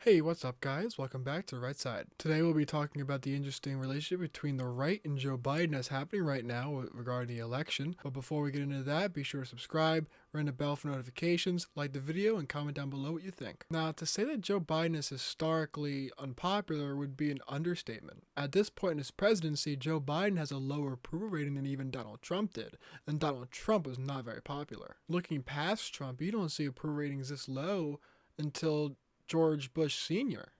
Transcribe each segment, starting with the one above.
Hey, what's up guys? Welcome back to The Right Side. Today we'll be talking about the interesting relationship between the right and Joe Biden that's happening right now regarding the election. But before we get into that, be sure to subscribe, ring the bell for notifications, like the video, and comment down below what you think. Now, to say that Joe Biden is historically unpopular would be an understatement. At this point in his presidency, Joe Biden has a lower approval rating than even Donald Trump did, and Donald Trump was not very popular. Looking past Trump, you don't see approval ratings this low until George Bush Sr.,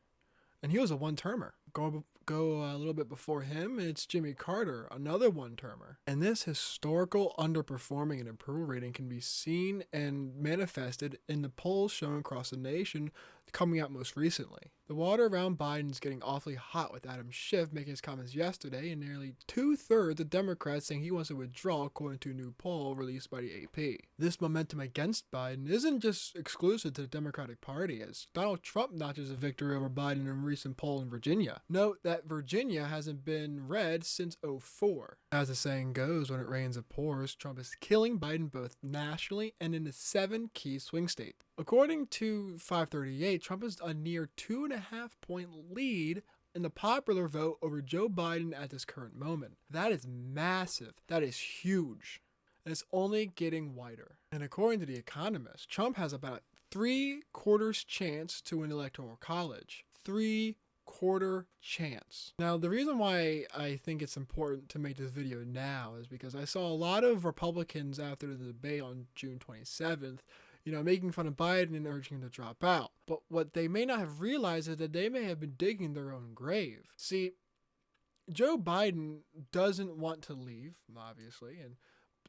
and he was a one-termer. Go a little bit before him, it's Jimmy Carter, another one-termer. And this historical underperforming and approval rating can be seen and manifested in the polls shown across the nation coming out most recently. The water around Biden's getting awfully hot, with Adam Schiff making his comments yesterday, and nearly 2/3 of Democrats saying he wants to withdraw, according to a new poll released by the AP. This momentum against Biden isn't just exclusive to the Democratic Party, as Donald Trump notches a victory over Biden in a recent poll in Virginia. Note that Virginia hasn't been red since '04. As the saying goes, when it rains it pours, Trump is killing Biden both nationally and in the 7 key swing states. According to 538, Trump is a near 2.5-point lead in the popular vote over Joe Biden at this current moment. That is massive. That is huge. And it's only getting wider. And according to The Economist, Trump has about a 3/4 chance to win electoral college. 3/4 chance. Now, the reason why I think it's important to make this video now is because I saw a lot of Republicans after the debate on June 27th making fun of Biden and urging him to drop out. But what they may not have realized is that they may have been digging their own grave. See, Joe Biden doesn't want to leave, obviously, and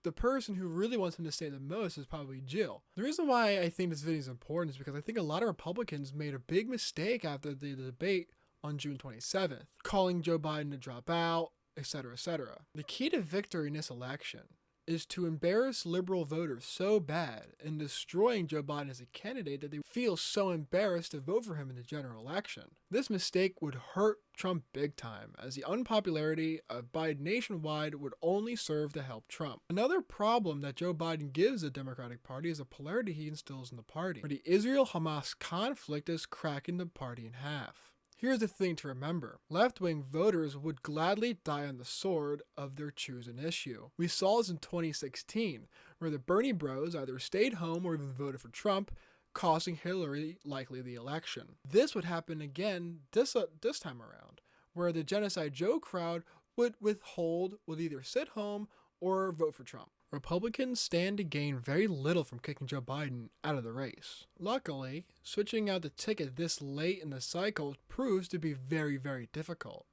the person who really wants him to stay the most is probably Jill. The reason why I think this video is important is because I think a lot of Republicans made a big mistake after the debate on June 27th, calling Joe Biden to drop out, etc., etc. The key to victory in this election is to embarrass liberal voters so bad and destroying Joe Biden as a candidate that they feel so embarrassed to vote for him in the general election. This mistake would hurt Trump big time, as the unpopularity of Biden nationwide would only serve to help Trump. Another problem that Joe Biden gives the Democratic Party is the polarity he instills in the party, where the Israel-Hamas conflict is cracking the party in half. Here's the thing to remember. Left-wing voters would gladly die on the sword of their chosen issue. We saw this in 2016, where the Bernie bros either stayed home or even voted for Trump, costing Hillary likely the election. This would happen again this time around, where the Genocide Joe crowd would either sit home or vote for Trump. Republicans stand to gain very little from kicking Joe Biden out of the race. Luckily, switching out the ticket this late in the cycle proves to be very, very difficult.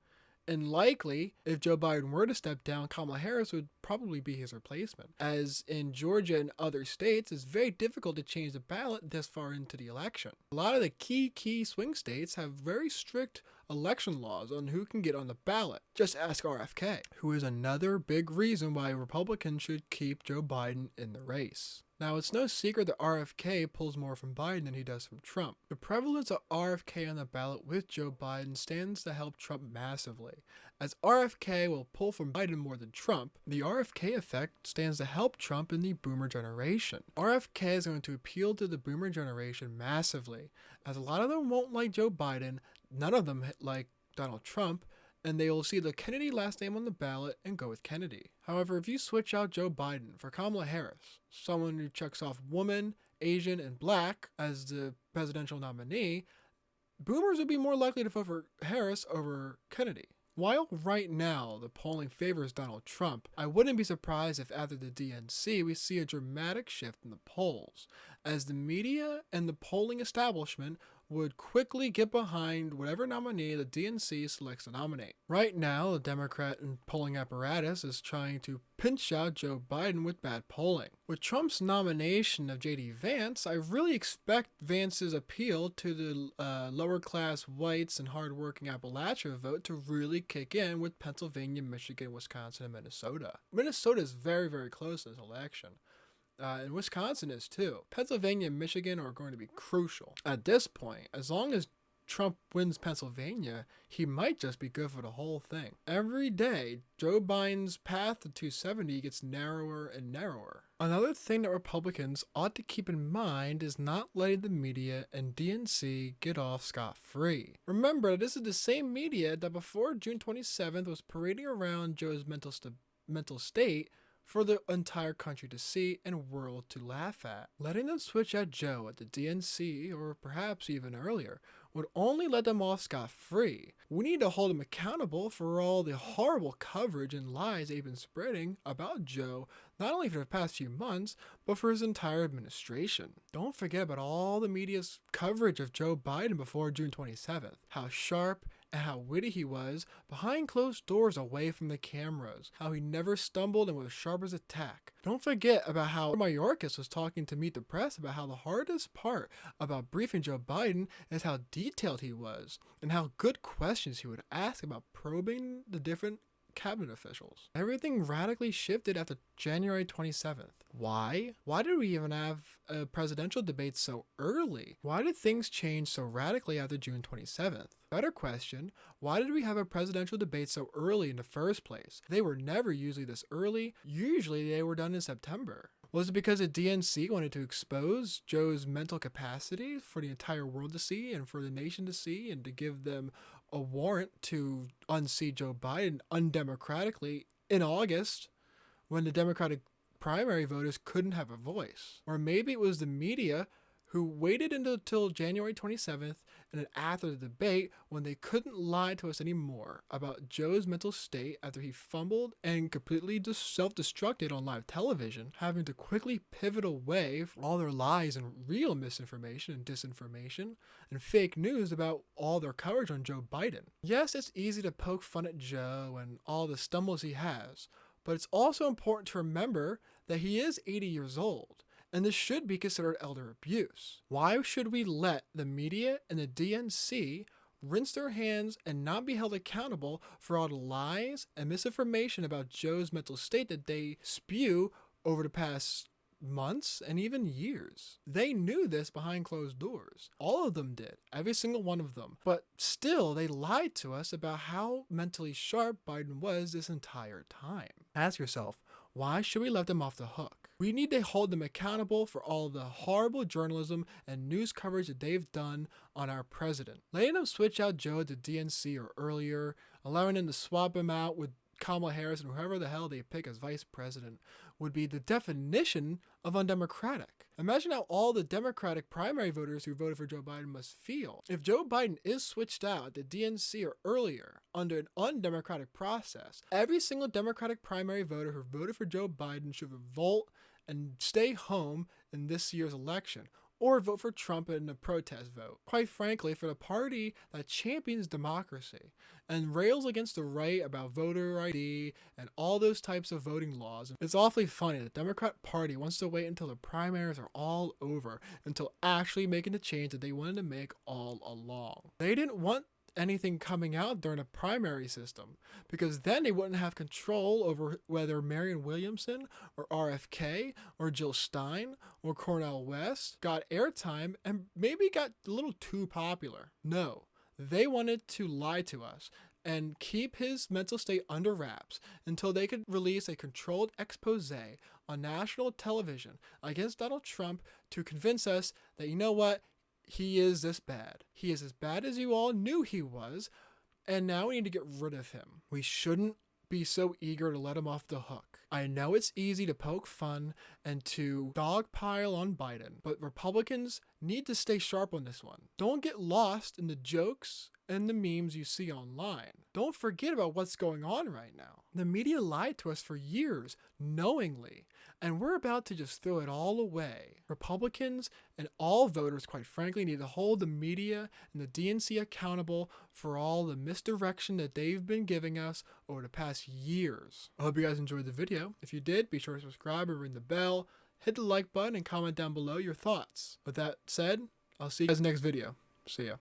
And likely, if Joe Biden were to step down, Kamala Harris would probably be his replacement. As in Georgia and other states, it's very difficult to change the ballot this far into the election. A lot of the key swing states have very strict election laws on who can get on the ballot. Just ask RFK, who is another big reason why Republicans should keep Joe Biden in the race. Now, it's no secret that RFK pulls more from Biden than he does from Trump. The prevalence of RFK on the ballot with Joe Biden stands to help Trump massively. As RFK will pull from Biden more than Trump, the RFK effect stands to help Trump in the boomer generation. RFK is going to appeal to the boomer generation massively, as a lot of them won't like Joe Biden, none of them like Donald Trump, and they will see the Kennedy last name on the ballot and go with Kennedy. However, if you switch out Joe Biden for Kamala Harris, someone who checks off woman, Asian, and black as the presidential nominee, boomers would be more likely to vote for Harris over Kennedy. While right now the polling favors Donald Trump, I wouldn't be surprised if after the DNC we see a dramatic shift in the polls, as the media and the polling establishment would quickly get behind whatever nominee the DNC selects to nominate. Right now, the Democrat and polling apparatus is trying to pinch out Joe Biden with bad polling. With Trump's nomination of J.D. Vance, I really expect Vance's appeal to the lower-class whites and hard-working Appalachia vote to really kick in with Pennsylvania, Michigan, Wisconsin, and Minnesota. Minnesota is very, very close in this election. And Wisconsin is too. Pennsylvania and Michigan are going to be crucial. At this point, as long as Trump wins Pennsylvania, he might just be good for the whole thing. Every day, Joe Biden's path to 270 gets narrower and narrower. Another thing that Republicans ought to keep in mind is not letting the media and DNC get off scot-free. Remember, this is the same media that before June 27th was parading around Joe's mental state for the entire country to see and world to laugh at. Letting them switch at Joe at the DNC, or perhaps even earlier, would only let them off scot-free. We need to hold them accountable for all the horrible coverage and lies they've been spreading about Joe, not only for the past few months, but for his entire administration. Don't forget about all the media's coverage of Joe Biden before June 27th. How sharp and how witty he was behind closed doors away from the cameras. How he never stumbled and was sharp as a tack. Don't forget about how Mayorkas was talking to Meet the Press about how the hardest part about briefing Joe Biden is how detailed he was and how good questions he would ask about probing the different cabinet officials. Everything radically shifted after January 27th. Why? Why did we even have a presidential debate so early? Why did things change so radically after June 27th? Better question, why did we have a presidential debate so early in the first place? They were never usually this early. Usually they were done in September. Was it because the DNC wanted to expose Joe's mental capacity for the entire world to see and for the nation to see and to give them a warrant to unseat Joe Biden undemocratically in August when the Democratic primary voters couldn't have a voice? Or maybe it was the media who waited until January 27th and then after the debate when they couldn't lie to us anymore about Joe's mental state after he fumbled and completely self-destructed on live television, having to quickly pivot away from all their lies and real misinformation and disinformation and fake news about all their coverage on Joe Biden. Yes, it's easy to poke fun at Joe and all the stumbles he has, but it's also important to remember that he is 80 years old. And this should be considered elder abuse. Why should we let the media and the DNC rinse their hands and not be held accountable for all the lies and misinformation about Joe's mental state that they spew over the past months and even years? They knew this behind closed doors. All of them did. Every single one of them. But still, they lied to us about how mentally sharp Biden was this entire time. Ask yourself, why should we let them off the hook? We need to hold them accountable for all the horrible journalism and news coverage that they've done on our president. Letting them switch out Joe at the DNC or earlier, allowing them to swap him out with Kamala Harris and whoever the hell they pick as vice president would be the definition of undemocratic. Imagine how all the Democratic primary voters who voted for Joe Biden must feel. If Joe Biden is switched out at the DNC or earlier under an undemocratic process, every single Democratic primary voter who voted for Joe Biden should revolt and stay home in this year's election, or vote for Trump in a protest vote. Quite frankly, for the party that champions democracy and rails against the right about voter ID and all those types of voting laws, it's awfully funny that the Democrat Party wants to wait until the primaries are all over until actually making the change that they wanted to make all along. They didn't want anything coming out during a primary system, because then they wouldn't have control over whether Marianne Williamson or RFK or Jill Stein or Cornel West got airtime and maybe got a little too popular. No, they wanted to lie to us and keep his mental state under wraps until they could release a controlled expose on national television against Donald Trump to convince us that, you know what, he is this bad. He is as bad as you all knew he was, and now we need to get rid of him. We shouldn't be so eager to let him off the hook. I know it's easy to poke fun and to dogpile on Biden, but Republicans need to stay sharp on this one. Don't get lost in the jokes and the memes you see online. Don't forget about what's going on right now. The media lied to us for years, knowingly, and we're about to just throw it all away. Republicans and all voters, quite frankly, need to hold the media and the DNC accountable for all the misdirection that they've been giving us over the past years. I hope you guys enjoyed the video. If you did, be sure to subscribe and ring the bell, hit the like button, and comment down below your thoughts. With that said, I'll see you guys next video. See ya.